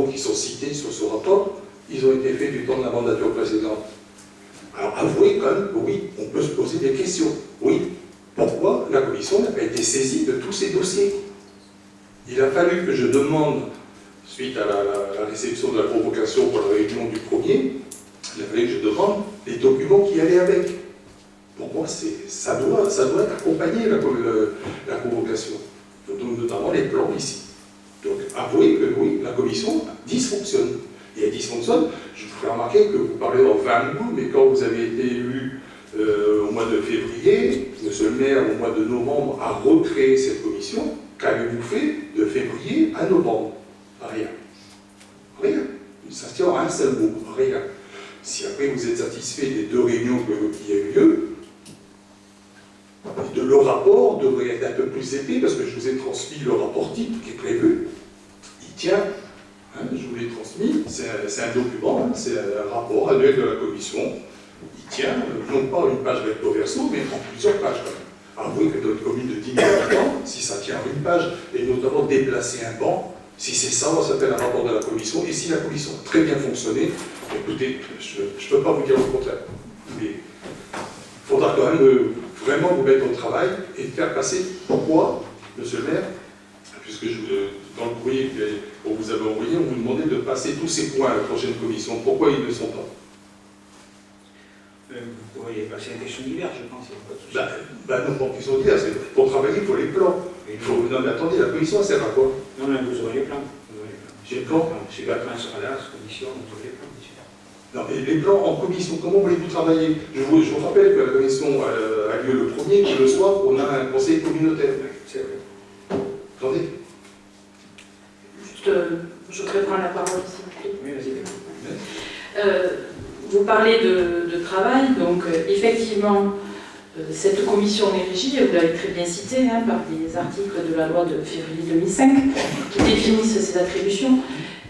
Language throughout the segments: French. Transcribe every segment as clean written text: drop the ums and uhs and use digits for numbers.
travaux qui sont cités sur ce rapport, ils ont été faits du temps de la mandature précédente. Alors avouez quand même que oui, on peut se poser des questions. Oui, pourquoi la commission n'a pas été saisie de tous ces dossiers? Il a fallu que je demande, suite à la réception de la convocation pour la réunion du 1er, il a fallu que je demande les documents qui allaient avec. Pour moi, ça doit accompagner la convocation, donc, notamment les plans ici. Donc avouez que oui, la commission dysfonctionne. Et elle dysfonctionne, je vous ferai remarquer que vous parlez en 20 mots, mais quand vous avez été élu au mois de février, M. le maire, au mois de novembre, a recréé cette commission. Qu'avez-vous fait de février à novembre? Rien. Rien. Ça se tient en un seul mot. Rien. Si après vous êtes satisfait des 2 réunions qui ont eu lieu, le rapport devrait être un peu plus épais, parce que je vous ai transmis le rapport type qui est prévu. Il tient, hein, je vous l'ai transmis, c'est un document, hein, c'est un rapport annuel de la commission. Il tient, non pas une page recto verso, mais en plusieurs pages quand même. Avouez que notre commune de 10 000 habitants, si ça tient une page, et notamment déplacer un banc, si c'est ça, ça s'appelle un rapport de la commission, et si la commission a très bien fonctionné, écoutez, je ne peux pas vous dire le contraire. Mais il faudra quand même vraiment vous mettre au travail et faire passer pourquoi, monsieur le maire, puisque dans le courrier qu'on vous avait envoyé, on vous demandait de passer tous ces points à la prochaine commission, pourquoi ils ne sont pas? Vous pourriez passer à des questions diverses, je pense, il n'y a pas de souci. Non, pas questions diverses, pour travailler, il faut les plans. Non mais attendez, la commission, elle sert à quoi? Non, mais vous aurez les plans. J'ai les plans. Si la fin sera là, cette commission, vous aurez les plans. Non, mais les plans en commission, comment voulez-vous travailler? Je vous rappelle que la commission a lieu le 1er, que le soir, on a un conseil communautaire. C'est vrai. Attendez. Juste, je voudrais prendre la parole, s'il vous plaît. Oui, vas-y. Vous parlez de travail, donc effectivement, cette commission est régie, vous l'avez très bien cité, hein, par des articles de la loi de février 2005 qui définissent ses attributions.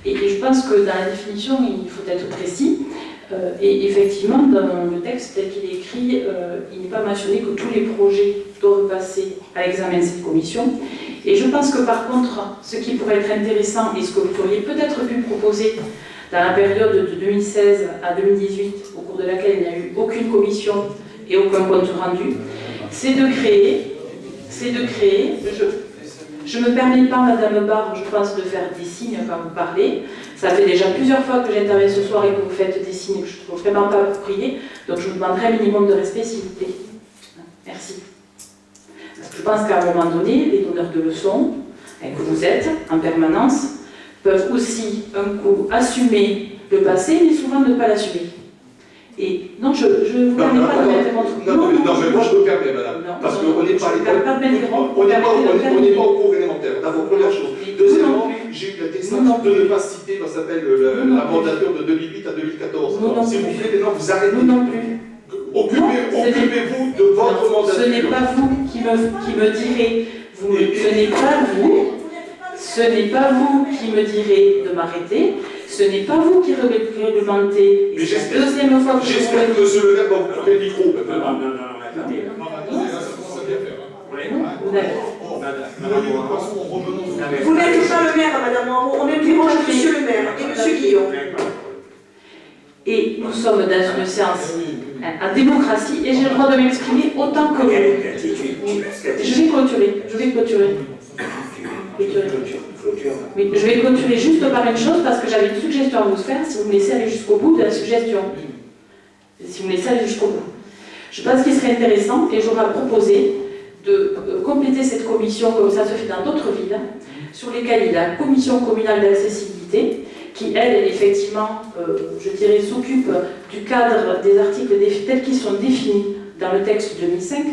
Et je pense que dans la définition, il faut être précis. Et effectivement, dans le texte tel qu'il est écrit, il n'est pas mentionné que tous les projets doivent passer à l'examen de cette commission. Et je pense que par contre, ce qui pourrait être intéressant et ce que vous pourriez peut-être pu proposer dans la période de 2016 à 2018, au cours de laquelle il n'y a eu aucune commission et aucun compte rendu, c'est de créer, je ne me permets pas, Madame Barre, je pense, de faire des signes quand vous parlez. Ça fait déjà plusieurs fois que j'interviens ce soir et que vous faites des signes que je ne trouve vraiment pas appropriés. Donc je vous demanderai un minimum de respect, s'il vous plaît. Merci. Parce que je pense qu'à un moment donné, les donneurs de leçons, que vous êtes en permanence, peuvent aussi un coup assumer le passé, mais souvent ne pas l'assumer. Et non, je ne vous permets pas de mettre mon truc. Non, mais moi je me permets, madame. Parce qu'on n'est pas on n'est pas au cours élémentaire. D'abord, première chose. Deuxièmement, j'ai eu la décence de ne pas citer, ça s'appelle la mandature de 2008 à 2014. S'il vous plaît, maintenant vous arrêtez. Nous non plus. Occupez-vous de votre mandature. Ce n'est pas vous qui me direz. Ce n'est pas vous qui me direz de m'arrêter. Ce n'est pas vous qui réglementez. Mais c'est la deuxième fois que je j'espère que monsieur le maire va vous couper le micro. Non, attendez. Vous n'êtes pas le maire, madame. On interroge monsieur le maire et monsieur Guillaume. Et nous sommes dans une séance en démocratie et j'ai le droit de m'exprimer autant que vous. Je vais clôturer. Oui, je vais clôturer juste par une chose parce que j'avais une suggestion à vous faire si vous me laissez aller jusqu'au bout de la suggestion. Si vous me laissez aller jusqu'au bout. Je pense qu'il serait intéressant et j'aurais proposé de compléter cette commission comme ça se fait dans d'autres villes, sur lesquelles il y a la commission communale d'accessibilité qui, elle, effectivement, je dirais, s'occupe du cadre des articles tels qu'ils sont définis dans le texte 2005,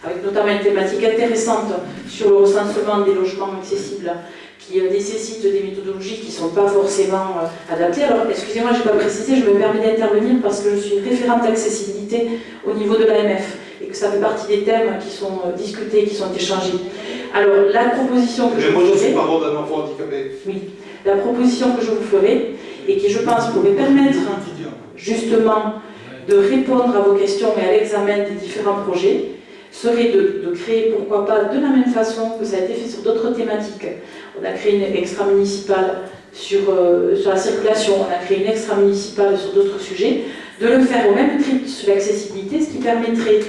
avec notamment une thématique intéressante sur le recensement des logements accessibles qui nécessitent des méthodologies qui ne sont pas forcément adaptées. Alors, excusez-moi, je n'ai pas précisé, je me permets d'intervenir parce que je suis une référente d'accessibilité au niveau de l'AMF et que ça fait partie des thèmes qui sont discutés, qui sont échangés. Alors, la proposition que je vous ferai... parent d'un enfant handicapé. Oui, la proposition que je vous ferai et qui, je pense, pourrait permettre justement de répondre à vos questions et à l'examen des différents projets, serait de créer, pourquoi pas, de la même façon que ça a été fait sur d'autres thématiques. On a créé une extra-municipale sur la circulation, on a créé une extra-municipale sur d'autres sujets, de le faire au même titre sur l'accessibilité, ce qui permettrait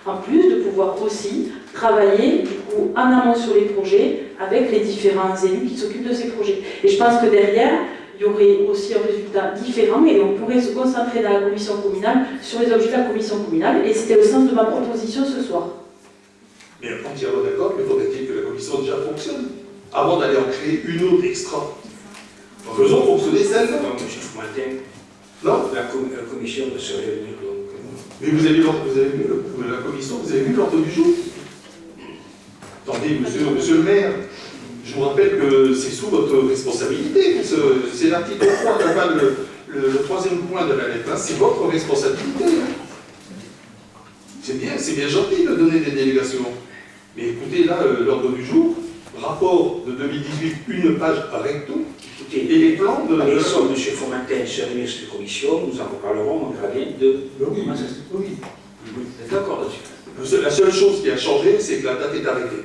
en plus de pouvoir aussi travailler du coup, en amont sur les projets avec les différents élus qui s'occupent de ces projets. Et je pense que derrière, il y aurait aussi un résultat différent et on pourrait se concentrer dans la commission communale sur les objets de la commission communale, et c'était le sens de ma proposition ce soir. Mais entièrement d'accord, mais faudrait-il que la commission déjà fonctionne avant d'aller en créer une autre extra. Faisons fonctionner celle-là. Non, M. Foumantin, Non. la commission ne se réunit donc. Mais vous avez vu la commission, vous avez vu l'ordre du jour? Attendez, monsieur le maire, je vous rappelle que c'est sous votre responsabilité. C'est l'article 3, enfin, le troisième point de la lettre, c'est votre responsabilité. C'est bien gentil de donner des délégations. Mais écoutez, là, l'ordre du jour, rapport de 2018, une page recto, Écoutez, et les plans de... laissons M. Foumantin se réunir sur la commission, nous en reparlerons, on verra bien de... Oui, comment ça se fait. oui. Vous êtes d'accord là-dessus? La seule chose qui a changé, c'est que la date est arrêtée.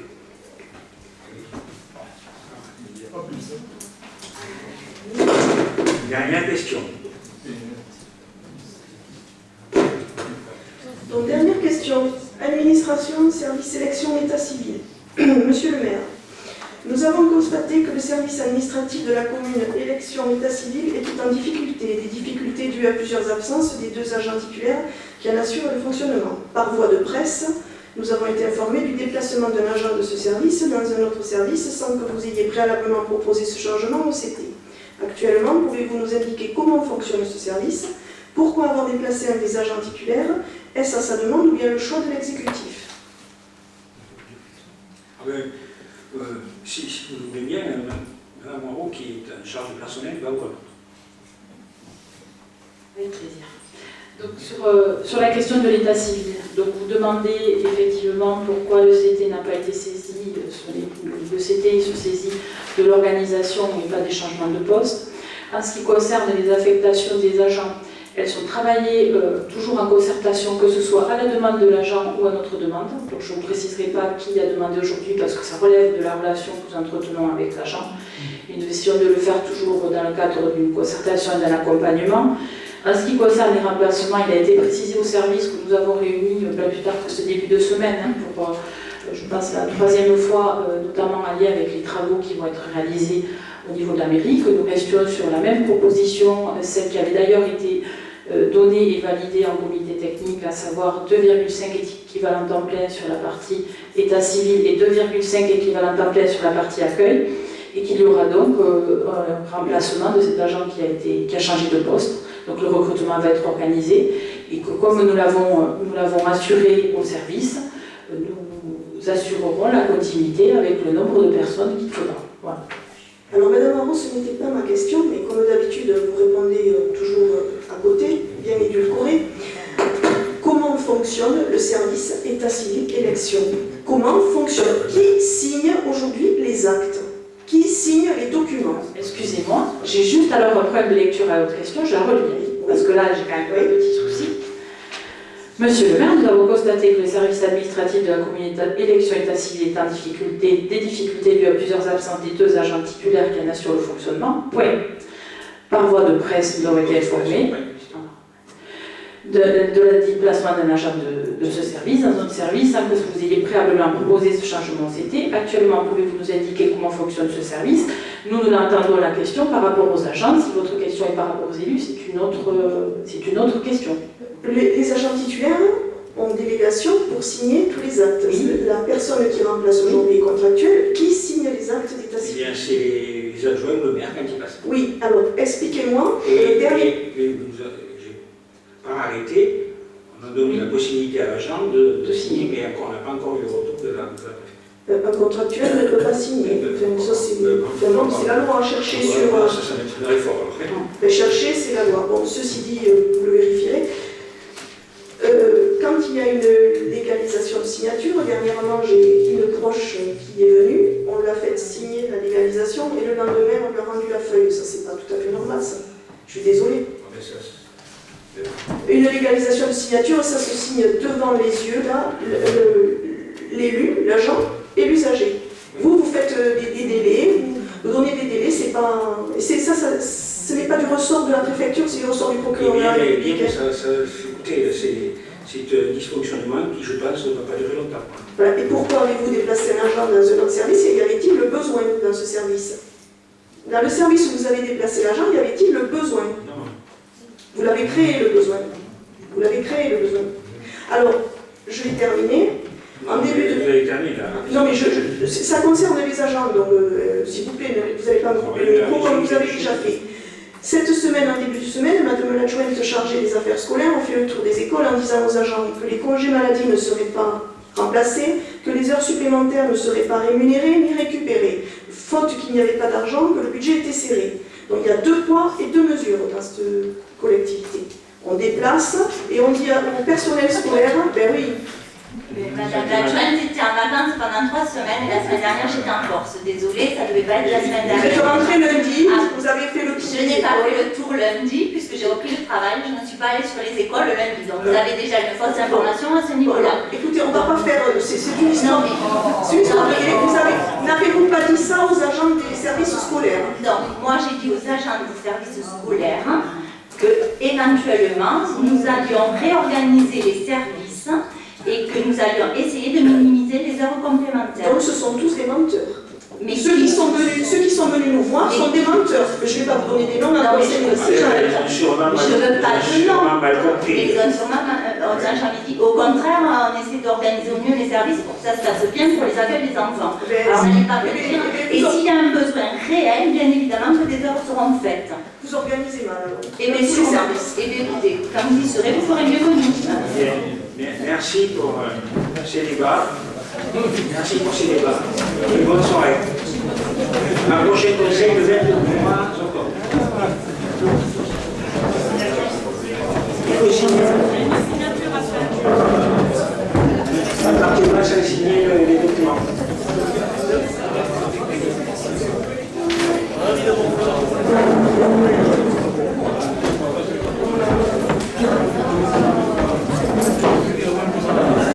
Dernière question. Donc, dernière question. Administration, service sélection, état civil. Monsieur le maire, nous avons constaté que le service administratif de la commune élection état civil était en difficulté. Des difficultés dues à plusieurs absences des 2 agents titulaires qui en assurent le fonctionnement. Par voie de presse, nous avons été informés du déplacement d'un agent de ce service dans un autre service sans que vous ayez préalablement proposé ce changement au CT. Actuellement, pouvez-vous nous indiquer comment fonctionne ce service? Pourquoi avoir déplacé un des agents titulaires? Est-ce à sa demande ou bien le choix de l'exécutif? Si vous voulez bien, Mme Moreau, qui est en charge du personnel, va voir. Avec plaisir. Donc sur la question de l'état civil, donc vous demandez effectivement pourquoi le CT n'a pas été saisi, le CT se saisit de l'organisation mais pas des changements de poste. En ce qui concerne les affectations des agents, elles sont travaillées toujours en concertation, que ce soit à la demande de l'agent ou à notre demande. Donc je ne vous préciserai pas qui a demandé aujourd'hui parce que ça relève de la relation que nous entretenons avec l'agent. Et nous essayons de le faire toujours dans le cadre d'une concertation et d'un accompagnement. En ce qui concerne les remplacements, il a été précisé au service que nous avons réuni bien plus tard que ce début de semaine, pour, je pense, la 3e fois, notamment en lien avec les travaux qui vont être réalisés au niveau de la mairie, que nous restions sur la même proposition, celle qui avait d'ailleurs été donnée et validée en comité technique, à savoir 2,5 équivalents temps plein sur la partie état civil et 2,5 équivalents temps plein sur la partie accueil, et qu'il y aura donc un remplacement de cet agent qui a changé de poste. Donc le recrutement va être organisé et que comme nous l'avons assuré au service, nous assurerons la continuité avec le nombre de personnes qu'il faudra. Voilà. Alors Madame Moreau, ce n'était pas ma question, mais comme d'habitude vous répondez toujours à côté, bien édulcoré. Comment fonctionne le service état civil élection? Comment fonctionne? Qui signe aujourd'hui les actes? Qui signe les documents? Excusez-moi, j'ai juste alors un problème de lecture à votre question, je la relis, parce que là j'ai quand même un petit souci. Monsieur le maire, nous avons constaté que le service administratif de la commune élection état civil est en difficulté, des difficultés dues à plusieurs absences des 2 agents titulaires qui en assurent le fonctionnement. Point. Par voie de presse, nous avons été informés de la déplacement d'un agent de ce service dans notre service sans que vous ayez préalablement proposé ce changement CT. Actuellement, pouvez-vous nous indiquer comment fonctionne ce service? Nous entendons la question par rapport aux agents. Si votre question est par rapport aux élus, c'est une autre question. Les agents titulaires ont délégation pour signer tous les actes. Oui. La personne qui remplace aujourd'hui est contractuelle. Qui signe les actes d'état Eh civil? bien, c'est les adjoints ou le maire quand il passe. Oui, alors expliquez-moi. Par arrêté, on a donné la possibilité à l'agent de signer, mais on n'a pas encore eu le retour de la préfecture. Un contractuel ne peut pas signer. Enfin, ça, c'est la loi à chercher sur. Ça va être une réforme. Chercher, c'est la loi. Bon, ceci dit, vous le vérifierez. Quand il y a une légalisation de signature, dernièrement, j'ai une proche qui est venue, on lui a fait signer la légalisation et le lendemain, on lui a rendu la feuille. Ça, c'est pas tout à fait normal, ça. Je suis désolée. Une légalisation de signature, ça se signe devant les yeux, là, l'élu, l'agent et l'usager. Vous faites des délais, de donner des délais, c'est pas... ce n'est pas du ressort de la préfecture, c'est du ressort du procureur de la République. Écoutez, c'est un dysfonctionnement qui, je pense, ne va pas durer longtemps. Voilà. Et pourquoi avez-vous déplacé un agent dans un autre service et y avait-il le besoin dans ce service? Dans le service où vous avez déplacé l'agent, y avait-il le besoin? Non. Vous l'avez créé le besoin. Vous l'avez créé le besoin. Alors, je vais terminer. En début de... Vous avez terminé là. Non, mais ça concerne les agents, donc s'il vous plaît, vous n'allez pas me couper le micro comme vous avez déjà fait. Cette semaine, en début de semaine, Madame l'adjointe chargée des affaires scolaires a fait le tour des écoles en disant aux agents que les congés maladie ne seraient pas remplacés, que les heures supplémentaires ne seraient pas rémunérées ni récupérées, faute qu'il n'y avait pas d'argent, que le budget était serré. Donc il y a 2 poids et 2 mesures dans cette collectivité. On déplace et on dit au personnel scolaire, ben oui. Madame l'adjointe était en vacances pendant 3 semaines et la semaine dernière j'étais en Corse. Désolée, ça ne devait pas être la semaine Vous dernière. êtes rentré lundi, vous avez fait le tour. Je n'ai pas fait le tour lundi puisque j'ai repris le travail, je ne suis pas allée sur les écoles le lundi. Donc vous avez déjà une fausse information à ce niveau-là. Écoutez, on ne va pas faire. C'est une histoire. Non, mais C'est une histoire. N'avez-vous pas dit ça aux agents des services scolaires? donc moi j'ai dit aux agents des services scolaires que éventuellement nous allions réorganiser les services et que nous allions essayer de minimiser les heures complémentaires. Donc ce sont tous des menteurs. Mais Ceux qui sont venus nous voir sont des menteurs. Je ne vais pas vous donner des noms dans le conseil municipal. Je ne veux pas de nom. Ils ont sûrement jamais dit. Au contraire, on essaie d'organiser au mieux les services pour que ça se passe bien pour les accueils des enfants. Alors, ça n'est pas me dire. Et s'il y a un besoin réel, bien évidemment que des heures seront faites. Vous organisez mal alors. Et bien, sur les services. Et bien, écoutez, quand vous y serez, vous ferez mieux que nous. Merci pour ces débats. Merci pour ces débats. Une bonne soirée. Un prochain conseil le 22 mois encore.